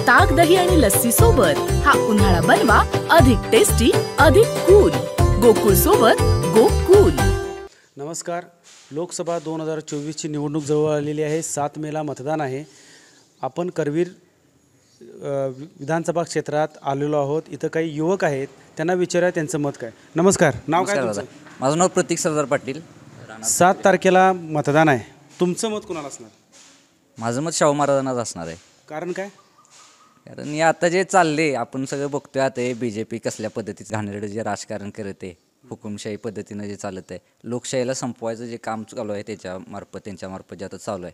ताक, दही आणि लस्सी सोबत हा उन्हाळा बनवा अधिक टेस्टी, अधिक कूल. गोकुळ सोबत गोकुळ. नमस्कार. लोकसभा 2024ची निवडणूक जवळ आलेली आहे. 7 मेला मतदान आहे. आपण करवीर विधानसभा क्षेत्रात आलेलो आहोत. इथं काही युवक आहेत, त्यांना विचारूया त्यांचं मत काय. नमस्कार. नाव काय तुमचं? माझं नाव प्रतीक सरदार पाटील. 7 तारखेला मतदान आहे. तुमचं मत कोणाला असणार? माझं मत शाहू महाराजांनाच असणार आहे. कारण काय? कारण हे आता जे चालले आपण सगळं बघतोय. आता हे BJP कसल्या पद्धतीचं घाणेरडं जे राजकारण करत आहे, हुकुमशाही पद्धतीनं जे चालत आहे, लोकशाहीला संपवायचं जे काम चालू आहे त्यांच्यामार्फत जे आता चालू आहे,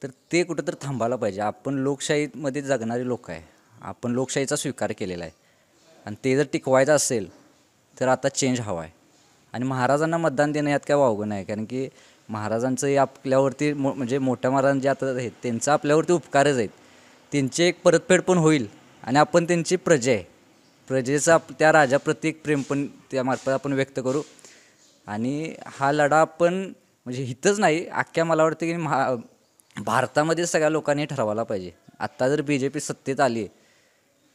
तर ते कुठं तर थांबायला पाहिजे. आपण लोकशाहीमध्ये जगणारी लोक आहे. आपण लोकशाहीचा स्वीकार केलेला आहे आणि ते जर टिकवायचं असेल तर आता चेंज हवा आहे. आणि महाराजांना मतदान देणं यात काय वावगं नाही. कारण की महाराजांचं आपल्यावरती म्हणजे मोठ्या महाराजांचे जे आता आहेत त्यांचा आपल्यावरती उपकारच आहेत. त्यांची एक परतफेड पण होईल आणि आपण त्यांची प्रजा आहे. प्रजेचा त्या राजाप्रती एक प्रेम पण त्यामार्फत आपण व्यक्त करू. आणि हा लढा आपण म्हणजे हितच नाही, अख्ख्या मला वाटतं की भारतामध्ये सगळ्या लोकांनी ठरवायला पाहिजे. आत्ता जर BJP सत्तेत आली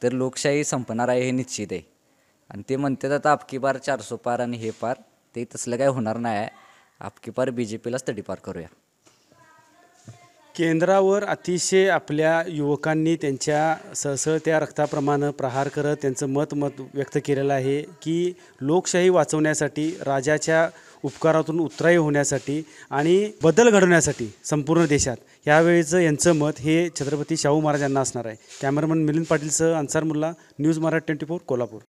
तर लोकशाही संपणार आहे हे निश्चित आहे. आणि ते म्हणतात आता अबकी बार 400 पार आणि हे पार, ते तसलं काय होणार नाही आहे. अबकी पार BJPलाच तडीपार करूया. केंद्रावर अतिशय आपल्या युवकांनी त्यांच्या सळसळत्या रक्ताप्रमाणे प्रहार करत त्यांचं मत व्यक्त केलेलं आहे की लोकशाही वाचवण्यासाठी, राजाच्या उपकारातून उतराई होण्यासाठी आणि बदल घडवण्यासाठी संपूर्ण देशात यावेळीचं यांचं मत हे छत्रपती शाहू महाराजांना असणार आहे. कॅमेरामन मिलिंद पाटीलसह अन्सार मुल्ला, न्यूज मराठी 24, कोल्हापूर.